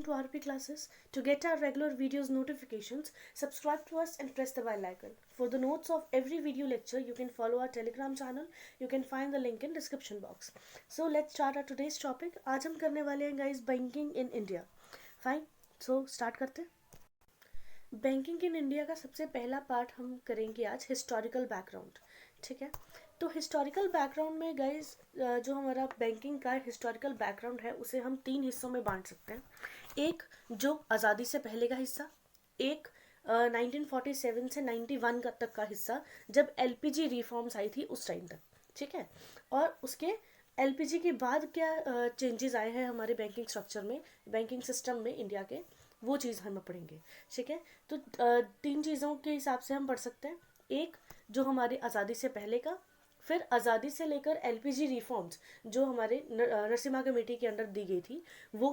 to RP classes. To get our regular videos notifications, subscribe to us and press the bell icon. For the notes of every video lecture, you can follow our Telegram channel. You can find the link in description box. So let's start our today's topic. आज हम करने वाले हैं guys banking in India. Fine. So start करते हैं. Banking in India का सबसे पहला पार्ट हम करेंगे आज हिस्टोरिकल बैकग्राउंड. ठीक है, तो हिस्टोरिकल बैकग्राउंड में गाइस जो हमारा बैंकिंग का हिस्टोरिकल बैकग्राउंड है उसे हम 3 हिस्सों में बांट सकते हैं. एक जो आज़ादी से पहले का हिस्सा, एक 1947 से 91 तक का हिस्सा जब एलपीजी रिफॉर्म्स आई थी उस टाइम तक. ठीक है, और उसके एलपीजी के बाद क्या चेंजेस आए हैं हमारे बैंकिंग स्ट्रक्चर में, बैंकिंग सिस्टम में इंडिया के, वो चीज़ हम पढ़ेंगे. ठीक है, तो 3 चीज़ों के हिसाब से हम पढ़ सकते हैं. एक जो हमारी आज़ादी से पहले का, फिर आज़ादी से लेकर एलपीजी रिफॉर्म्स जो हमारे नरसिम्हा कमेटी के अंडर दी गई थी वो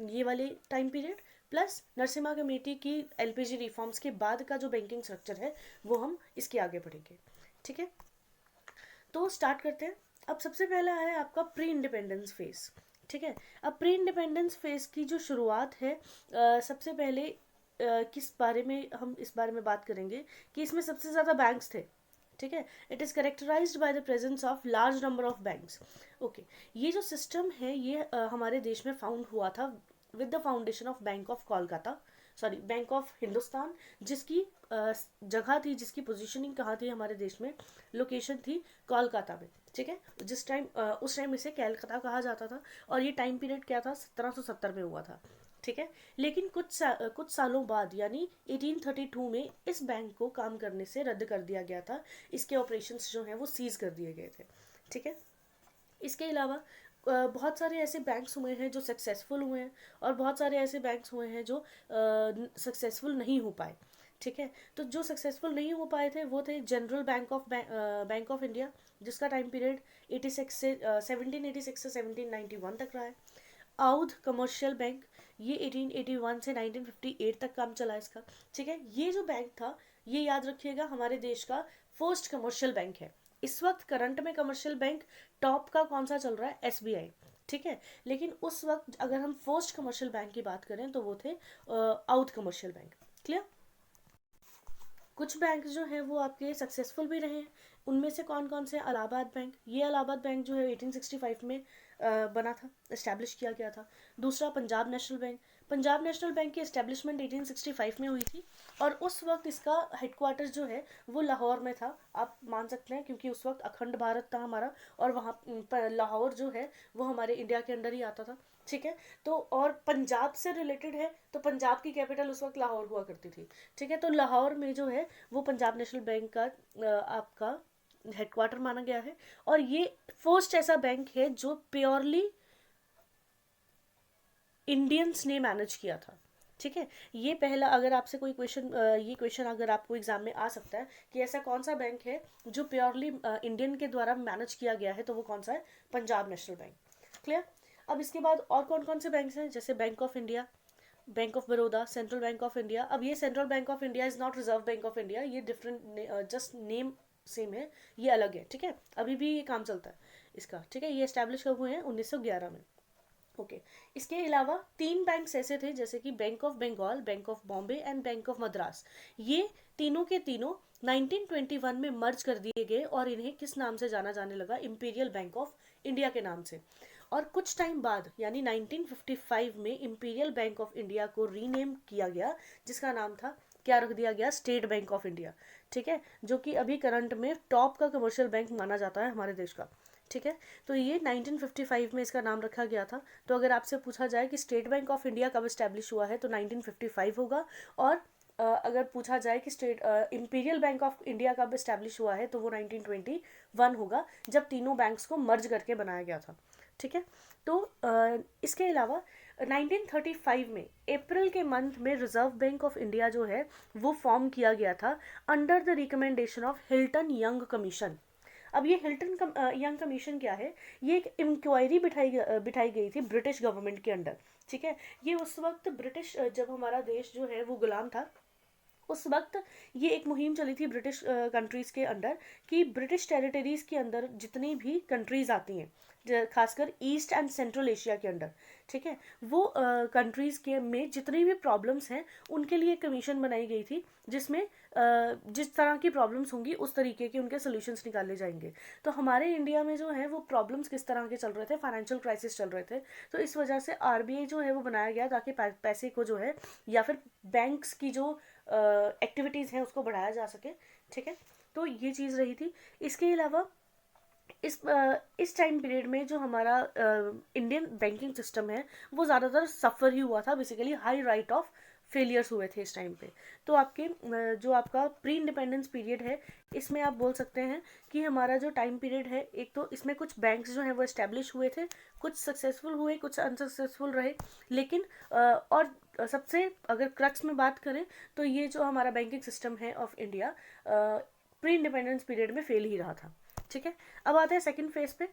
ये वाले time period, plus Narasimha committee की एलपीजी रिफॉर्म्स के बाद का जो बैंकिंग स्ट्रक्चर है वो हम इसके आगे पढ़ेंगे. ठीक है, तो स्टार्ट करते हैं. अब सबसे पहला है आपका प्री इंडिपेंडेंस फेज. ठीक है, अब प्री इंडिपेंडेंस फेज की जो शुरुआत है सबसे पहले किस बारे में हम इस बारे में बात करेंगे कि इसमें सबसे ज़्यादा बैंक्स थे. ठीक है, it is characterised by the presence of large number of banks. Okay, ये जो सिस्टम है ये हमारे देश में फाउंड हुआ था with the foundation of bank of Kolkata, sorry bank of Hindustan, जिसकी जगह थी, जिसकी पोजीशनिंग कहाँ थी हमारे देश में, लोकेशन थी कोलकाता में. ठीक है, जिस टाइम उस टाइम इसे कैलकाता कहा जाता था और ये टाइम पीरियड क्या था, 1770 में हुआ था. ठीक है, लेकिन कुछ सालों बाद यानी 1832 में इस बैंक को काम करने से रद्द कर दिया गया था. इसके ऑपरेशंस जो हैं वो सीज कर दिए गए थे. ठीक है, इसके अलावा बहुत सारे ऐसे बैंक्स हुए हैं जो सक्सेसफुल हुए हैं और बहुत सारे ऐसे बैंक्स हुए हैं जो सक्सेसफुल नहीं हो पाए. ठीक है, तो जो सक्सेसफुल नहीं हो पाए थे वो थे जनरल बैंक ऑफ इंडिया, जिसका टाइम पीरियड 86 से 1786 से 1791 तक रहा है. औध कमर्शियल बैंक, ये 1881 से 1958 तक काम चला इसका. ठीक है, ये जो बैंक था ये याद रखिएगा हमारे देश का फर्स्ट कमर्शियल बैंक है. इस वक्त करंट में कमर्शियल बैंक टॉप का कौन सा चल रहा है, एसबीआई. ठीक है, लेकिन उस वक्त अगर हम फर्स्ट कमर्शियल बैंक की बात करें तो वो थे औध कमर्शियल बैंक. क्लियर. कुछ बैंक जो हैं वो आपके सक्सेसफुल भी रहे हैं. उनमें से कौन कौन से, इलाहाबाद बैंक, ये इलाहाबाद बैंक जो है 1865 में बना था, इस्टेब्लिश किया गया था. दूसरा Punjab national bank. Punjab national bank की इस्टेब्लिशमेंट 1865 में हुई थी और उस वक्त इसका हेडक्वार्टर जो है वो लाहौर में था. आप मान सकते हैं क्योंकि उस वक्त अखंड भारत था हमारा और वहाँ लाहौर जो है वो हमारे इंडिया के अंडर ही आता था. ठीक है, तो और पंजाब से रिलेटेड है तो पंजाब की कैपिटल उस वक्त लाहौर हुआ करती थी. ठीक है, तो लाहौर में जो है वो पंजाब नेशनल बैंक का आपका हेडक्वार्टर माना गया है और ये फर्स्ट ऐसा बैंक है जो प्योरली इंडियंस ने मैनेज किया था. ठीक है, ये पहला, अगर आपसे कोई ये क्वेश्चन अगर आपको एग्जाम में आ सकता है कि ऐसा कौन सा बैंक है जो प्योरली इंडियन के द्वारा मैनेज किया गया है, तो वो कौन सा है, पंजाब नेशनल बैंक. क्लियर. अब इसके बाद और कौन कौन से बैंक हैं, जैसे bank of India, bank of Baroda, central bank of India. अब ये central bank of India is not reserve bank of India, ये डिफरेंट, जस्ट नेम सेम है, ये अलग है. ठीक है, अभी भी ये काम चलता है इसका. ठीक है, ये एस्टैब्लिश कब हुए हैं, 1911 में. ओके, इसके अलावा 3 बैंक्स ऐसे थे जैसे कि bank of Bengal, bank of Bombay and bank of Madras. ये तीनों के तीनों 1921 में मर्ज कर दिए गए और इन्हें किस नाम से जाना जाने लगा, इंपीरियल बैंक ऑफ इंडिया के नाम से. और कुछ टाइम बाद यानी 1955 में इंपीरियल बैंक ऑफ इंडिया को रीनेम किया गया, जिसका नाम था, क्या रख दिया गया, स्टेट बैंक ऑफ इंडिया. ठीक है, जो कि अभी करंट में टॉप का कमर्शियल बैंक माना जाता है हमारे देश का. ठीक है, तो ये 1955 में इसका नाम रखा गया था. तो अगर आपसे पूछा जाए कि स्टेट बैंक ऑफ इंडिया कब इस्टेब्लिश हुआ है तो 1955 होगा. और अगर पूछा जाए कि state imperial bank of India कब इस्टेब्लिश हुआ है तो वो 1921 होगा, जब तीनों बैंक्स को मर्ज करके बनाया गया था. ठीक है, तो इसके अलावा 1935 में अप्रैल के मंथ में रिजर्व बैंक ऑफ इंडिया जो है वो फॉर्म किया गया था under the recommendation of Hilton young commission. अब ये हिल्टन यंग कमीशन क्या है, ये एक इंक्वायरी बिठाई गई थी ब्रिटिश गवर्नमेंट के अंडर. ठीक है, ये उस वक्त ब्रिटिश, जब हमारा देश जो है वो गुलाम था उस वक्त ये एक मुहिम चली थी ब्रिटिश कंट्रीज़ के अंडर कि ब्रिटिश टेरिटरीज़ के अंदर जितनी भी कंट्रीज़ आती हैं, खासकर ईस्ट एंड सेंट्रल एशिया के अंडर, ठीक है, वो कंट्रीज़ के में जितनी भी प्रॉब्लम्स हैं उनके लिए कमीशन बनाई गई थी, जिसमें जिस तरह की प्रॉब्लम्स होंगी उस तरीके के उनके सोल्यूशंस निकाले जाएंगे। तो हमारे इंडिया में जो है वो प्रॉब्लम्स किस तरह के चल रहे थे, फाइनेंशियल क्राइसिस चल रहे थे, तो इस वजह से आरबीआई जो है वो बनाया गया ताकि पैसे को जो है या फिर बैंक्स की जो एक्टिविटीज़ हैं उसको बढ़ाया जा सके, ठीक है। तो ये चीज़ रही थी। इसके अलावा इस टाइम पीरियड में जो हमारा इंडियन बैंकिंग सिस्टम है वो ज़्यादातर सफ़र ही हुआ था, basically high right of failures हुए थे इस टाइम पे। तो आपके जो आपका प्री इंडिपेंडेंस पीरियड है, इसमें आप बोल सकते हैं कि हमारा जो टाइम पीरियड है, एक तो इसमें कुछ बैंक्स जो हैं वो इस्टेब्लिश हुए थे, कुछ सक्सेसफुल हुए, कुछ अनसक्सेसफुल रहे, लेकिन और सबसे अगर क्रक्स में बात करें तो ये जो हमारा बैंकिंग सिस्टम है of India pre independence period में फेल ही रहा था, ठीक है। अब आते हैं सेकंड फेज पे।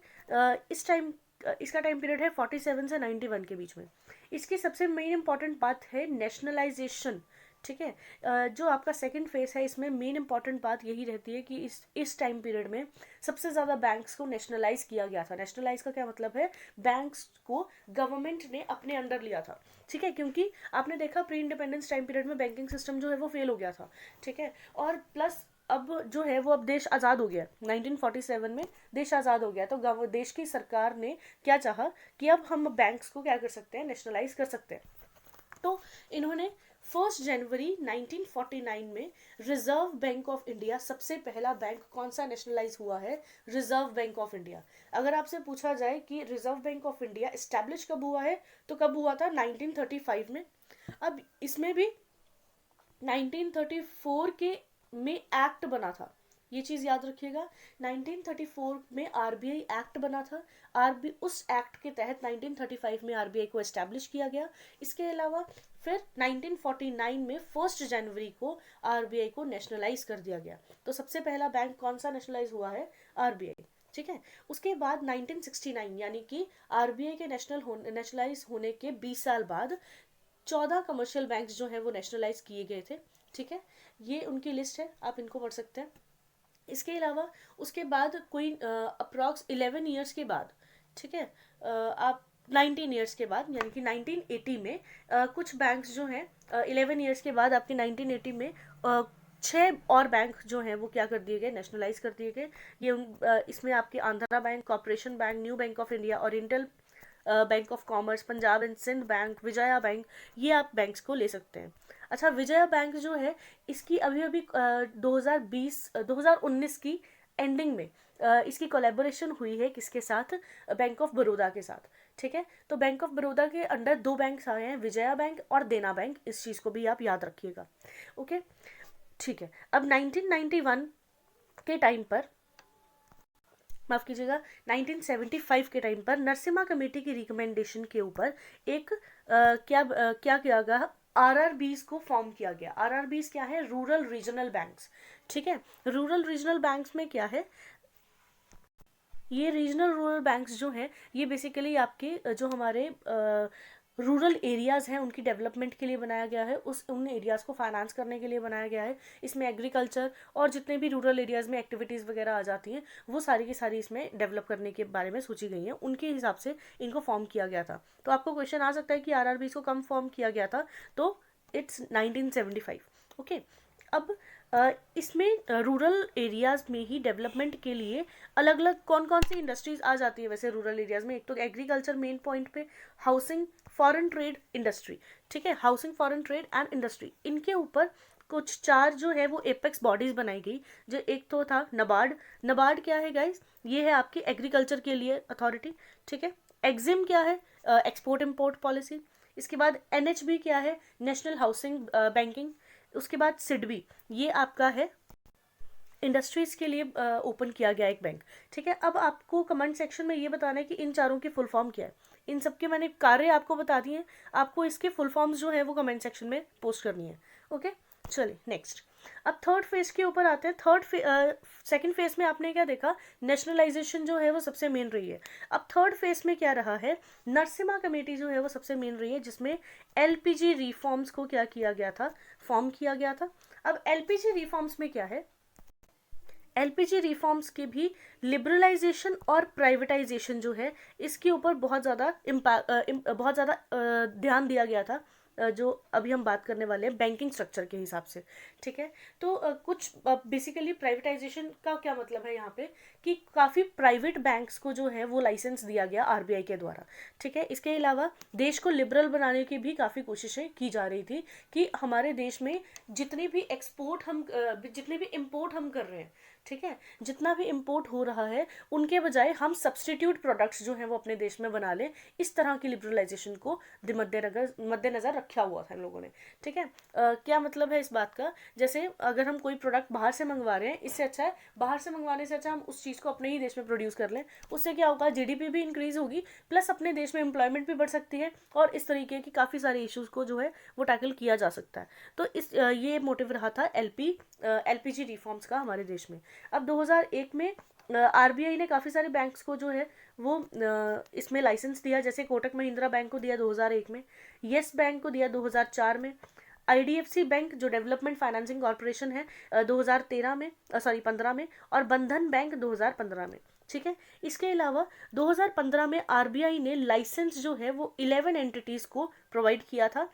इसका टाइम पीरियड है 47 से 91 के बीच में। इसकी सबसे मेन इंपॉर्टेंट बात है नेशनलाइजेशन, ठीक है। जो आपका सेकंड फेज है इसमें मेन इंपॉर्टेंट बात यही रहती है कि इस टाइम पीरियड में सबसे ज़्यादा बैंक्स को नेशनलाइज किया गया था। नेशनलाइज का क्या मतलब है, बैंक्स को गवर्नमेंट ने अपने अंडर लिया था, ठीक है, क्योंकि आपने देखा प्री इंडिपेंडेंस टाइम पीरियड में बैंकिंग सिस्टम जो है वो फेल हो गया था, ठीक है। और प्लस अब जो है वो अब देश आज़ाद हो गया, 1947 में देश आज़ाद हो गया, तो देश की सरकार ने क्या चाहा कि अब हम बैंक्स को क्या कर सकते हैं, नेशनलाइज कर सकते हैं। तो इन्होंने 1 जनवरी 1949 में रिजर्व बैंक ऑफ इंडिया, सबसे पहला बैंक कौन सा नेशनलाइज हुआ है, रिजर्व बैंक ऑफ इंडिया। अगर आपसे पूछा जाए कि reserve bank of India establish कब हुआ है, तो कब हुआ था, 1935 में। अब इसमें भी 1934 के में एक्ट बना था, ये चीज़ याद रखिएगा। 1934 में आरबीआई एक्ट बना था, उस एक्ट के तहत 1935 में आरबीआई को एस्टैब्लिश किया गया। इसके अलावा फिर 1949 में 1 जनवरी को आरबीआई को नेशनलाइज कर दिया गया। तो सबसे पहला बैंक कौन सा नेशनलाइज हुआ है, आरबीआई, ठीक है। उसके बाद 1969 यानी कि आरबीआई के नेशनलाइज होने के 20 साल बाद 14 कमर्शियल बैंक्स जो हैं वो नेशनलाइज किए गए थे, ठीक है। ये उनकी लिस्ट है, आप इनको पढ़ सकते हैं। इसके अलावा उसके बाद कोई अप्रॉक्स 11 ईयर्स के बाद, ठीक है, आप 19 ईयर्स के बाद यानी कि 1980 में कुछ बैंक्स जो हैं 11 ईयर्स के बाद आपके 1980 में 6 और बैंक जो हैं वो क्या कर दिए गए, नेशनलाइज कर दिए गए। ये इसमें आपके Andhra bank, corporation bank, new bank of India, oriental bank of commerce, Punjab and Sindh bank, Vijaya bank, ये आप बैंक्स को ले सकते हैं। अच्छा, विजया बैंक जो है इसकी अभी 2019 की एंडिंग में इसकी कोलैबोरेशन हुई है किसके साथ, बैंक ऑफ बड़ौदा के साथ, ठीक है। तो बैंक ऑफ बड़ौदा के अंडर 2 बैंक्स आए हैं, विजया बैंक और देना बैंक, इस चीज़ को भी आप याद रखिएगा, ओके, ठीक है। अब 1991 के टाइम पर, माफ़ कीजिएगा, 1975 के टाइम पर नरसिम्हा कमेटी की रिकमेंडेशन के ऊपर एक क्या किया गया, आरआरबीज को फॉर्म किया गया। आरआरबीज क्या है, रूरल रीजनल बैंक्स, ठीक है। रूरल रीजनल बैंक्स में क्या है, ये रीजनल रूरल बैंक्स जो हैं ये बेसिकली आपके जो हमारे रूरल एरियाज़ हैं उनकी डेवलपमेंट के लिए बनाया गया है, उन एरियाज़ को फाइनेंस करने के लिए बनाया गया है। इसमें एग्रीकल्चर और जितने भी रूरल एरियाज़ में एक्टिविटीज़ वगैरह आ जाती हैं वो सारी की सारी इसमें डेवलप करने के बारे में सोची गई हैं, उनके हिसाब से इनको फॉर्म किया गया था। तो आपको क्वेश्चन आ सकता है कि आरआरबी को कम फॉर्म किया गया था, तो इट्स 1975, ओके। अब इसमें रूरल एरियाज़ में ही डेवलपमेंट के लिए अलग अलग कौन कौन सी इंडस्ट्रीज़ आ जाती है वैसे रूरल एरियाज़ में, एक तो एग्रीकल्चर मेन पॉइंट पे, हाउसिंग, फॉरेन ट्रेड, इंडस्ट्री, ठीक है। Housing, foreign trade and industry, इनके ऊपर कुछ 4 जो है वो एपेक्स बॉडीज बनाई गई। जो एक तो था नबार्ड। नबार्ड क्या है गाइज, ये है आपकी एग्रीकल्चर के लिए अथॉरिटी, ठीक है। एक्जिम क्या है, एक्सपोर्ट इम्पोर्ट पॉलिसी। इसके बाद एनएचबी क्या है, नेशनल हाउसिंग बैंकिंग। उसके बाद सिडबी, ये आपका है इंडस्ट्रीज़ के लिए ओपन किया गया एक बैंक, ठीक है। अब आपको कमेंट सेक्शन में ये बताना है कि इन चारों की फुल फॉर्म क्या है। इन सब के मैंने कार्य आपको बता दिए, आपको इसके फुल फॉर्म्स जो है वो कमेंट सेक्शन में पोस्ट करनी है, ओके। चलिए नेक्स्ट, अब थर्ड फेज के ऊपर आते हैं। सेकंड फेज में आपने क्या देखा, नेशनलाइजेशन जो है वो सबसे मेन रही है। अब थर्ड फेज में क्या रहा है, नरसिम्हा कमेटी जो है वो सबसे मेन रही है, जिसमें एलपीजी रिफॉर्म्स को क्या किया गया था, फॉर्म किया गया था। अब एलपीजी रिफॉर्म्स में क्या है, एलपीजी रिफॉर्म्स के भी लिबरलाइजेशन और प्राइवेटाइजेशन जो है इसके ऊपर बहुत ज़्यादा ध्यान दिया गया था, जो अभी हम बात करने वाले हैं बैंकिंग स्ट्रक्चर के हिसाब से। ठीक है, तो कुछ बेसिकली प्राइवेटाइजेशन का क्या मतलब है यहाँ पे, कि काफ़ी प्राइवेट बैंक्स को जो है वो लाइसेंस दिया गया आरबीआई के द्वारा। ठीक है, इसके अलावा देश को लिबरल बनाने की भी काफ़ी कोशिशें की जा रही थी, कि हमारे देश में जितनी भी इम्पोर्ट हम कर रहे हैं, ठीक है, जितना भी इम्पोर्ट हो रहा है उनके बजाय हम सब्सटीट्यूट प्रोडक्ट्स जो हैं वो अपने देश में बना लें। इस तरह की लिबरलाइजेशन को मद्देनजर रखा हुआ था इन लोगों ने। ठीक है, क्या मतलब है इस बात का, जैसे अगर हम कोई प्रोडक्ट बाहर से मंगवा रहे हैं, इससे अच्छा है बाहर से मंगवाने से अच्छा हम उस चीज़ को अपने ही देश में प्रोड्यूस कर लें। उससे क्या होगा, जीडीपी भी इंक्रीज होगी, प्लस अपने देश में एम्प्लॉयमेंट भी बढ़ सकती है, और इस तरीके की काफ़ी सारे इश्यूज़ को जो है वो टैकल किया जा सकता है। तो ये मोटिव रहा था एलपीजी रिफॉर्म्स का हमारे देश में। अब 2001 में आरबीआई ने काफ़ी सारे बैंक्स को जो है वो इसमें लाइसेंस दिया, जैसे कोटक महिंद्रा बैंक को दिया 2001 में, येस बैंक को दिया 2004 में, आईडीएफसी बैंक जो डेवलपमेंट फाइनेंसिंग कॉर्पोरेशन है 15 में, और बंधन बैंक 2015 में। ठीक है, इसके अलावा 2015 में आरबीआई ने लाइसेंस जो है वो 11 एंटिटीज़ को प्रोवाइड किया था,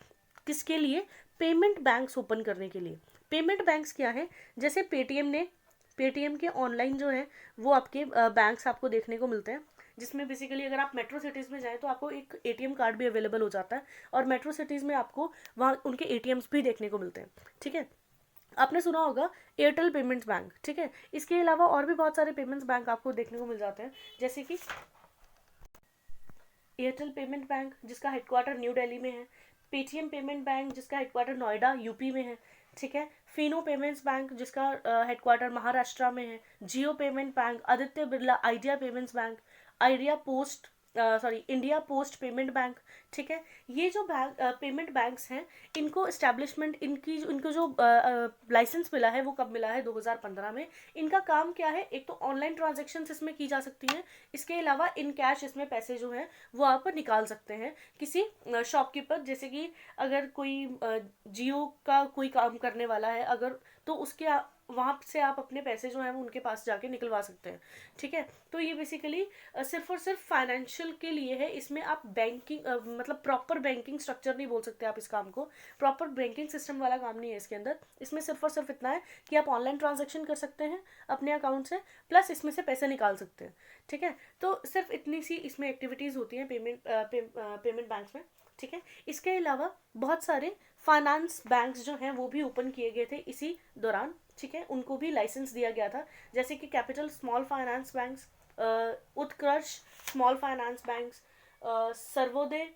किसके लिए, पेमेंट बैंक्स ओपन करने के लिए। पेमेंट बैंक्स क्या है, जैसे पेटीएम के ऑनलाइन जो है वो आपके बैंक्स आपको देखने को मिलते हैं, जिसमें बेसिकली अगर आप मेट्रो सिटीज़ में जाएं तो आपको एक एटीएम कार्ड भी अवेलेबल हो जाता है, और मेट्रो सिटीज़ में आपको वहाँ उनके एटीएम्स भी देखने को मिलते हैं। ठीक है, आपने सुना होगा एयरटेल पेमेंट्स बैंक। ठीक है, इसके अलावा और भी बहुत सारे पेमेंट्स बैंक आपको देखने को मिल जाते हैं, जैसे कि एयरटेल पेमेंट बैंक जिसका हेडक्वार्टर न्यू दिल्ली में है, पेटीएम पेमेंट बैंक जिसका हेडक्वार्टर नोएडा यूपी में है। ठीक है, फिनो पेमेंट्स बैंक जिसका हेडक्वार्टर महाराष्ट्र में है, Jio payment bank, Aditya Birla Idea payments bank, India Post payment bank. ठीक है, ये जो पेमेंट बैंक्स हैं, इनको इस्टेब्लिशमेंट इनको जो लाइसेंस मिला है वो कब मिला है, 2015 में। इनका काम क्या है, एक तो ऑनलाइन ट्रांजेक्शन्स इसमें की जा सकती हैं, इसके अलावा इन कैश इसमें पैसे जो हैं वो आप निकाल सकते हैं किसी शॉपकीपर, जैसे कि अगर कोई जियो का कोई काम करने वाला है अगर, तो उसके वहाँ से आप अपने पैसे जो हैं वो उनके पास जाके निकलवा सकते हैं। ठीक है, तो ये बेसिकली सिर्फ और सिर्फ फाइनेंशियल के लिए है, इसमें आप बैंकिंग मतलब प्रॉपर बैंकिंग स्ट्रक्चर नहीं बोल सकते आप इस काम को, प्रॉपर बैंकिंग सिस्टम वाला काम नहीं है इसके अंदर। इसमें सिर्फ और सिर्फ इतना है कि आप ऑनलाइन ट्रांजेक्शन कर सकते हैं अपने अकाउंट से, प्लस इसमें से पैसे निकाल सकते हैं। ठीक है, तो सिर्फ इतनी सी इसमें एक्टिविटीज़ होती हैं पेमेंट बैंक्स में। ठीक है, इसके अलावा बहुत सारे फाइनेंस बैंक्स जो हैं वो भी ओपन किए गए थे इसी दौरान। ठीक है, उनको भी लाइसेंस दिया गया था, जैसे कि कैपिटल स्मॉल फाइनेंस बैंक्स, उत्कर्ष स्मॉल फाइनेंस बैंक्स, सर्वोदय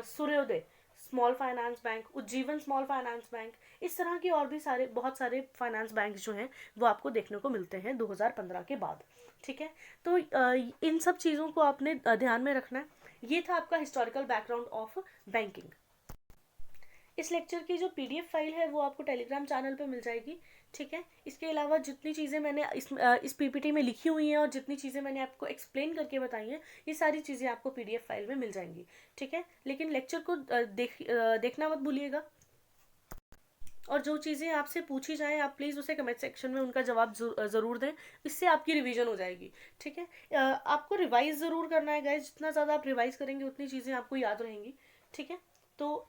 सूर्योदय small finance bank, Ujjivan small finance bank, इस तरह की और भी बहुत सारे फाइनेंस बैंक जो हैं वो आपको देखने को मिलते हैं 2015 के बाद। ठीक है, तो इन सब चीज़ों को आपने ध्यान में रखना है। ये था आपका हिस्टोरिकल बैकग्राउंड ऑफ बैंकिंग। इस लेक्चर की जो पीडीएफ फाइल है वो आपको टेलीग्राम चैनल पे मिल जाएगी। ठीक है, इसके अलावा जितनी चीज़ें मैंने इस पीपीटी में लिखी हुई हैं और जितनी चीज़ें मैंने आपको एक्सप्लेन करके बताई हैं, ये सारी चीज़ें आपको पीडीएफ फाइल में मिल जाएंगी। ठीक है, लेकिन लेक्चर को देखना मत भूलिएगा, और जो चीज़ें आपसे पूछी जाएँ आप प्लीज़ उसे कमेंट सेक्शन में उनका जवाब ज़रूर दें, इससे आपकी रिवीजन हो जाएगी। ठीक है, आपको रिवाइज़ ज़रूर करना है गाइस, जितना ज़्यादा आप रिवाइज़ करेंगे उतनी चीज़ें आपको याद रहेंगी। ठीक है, तो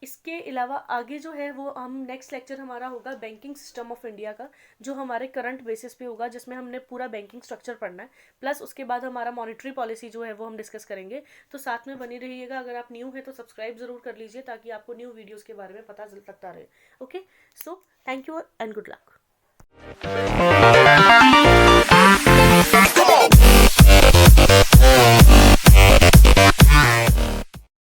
इसके अलावा आगे जो है वो हम नेक्स्ट लेक्चर हमारा होगा बैंकिंग सिस्टम ऑफ इंडिया का, जो हमारे करंट बेसिस पे होगा, जिसमें हमने पूरा बैंकिंग स्ट्रक्चर पढ़ना है, प्लस उसके बाद हमारा मॉनेटरी पॉलिसी जो है वो हम डिस्कस करेंगे। तो साथ में बनी रहिएगा, अगर आप न्यू है तो सब्सक्राइब ज़रूर कर लीजिए ताकि आपको न्यू वीडियोज़ के बारे में पता लगता रहे। Okay, so thank you and good luck.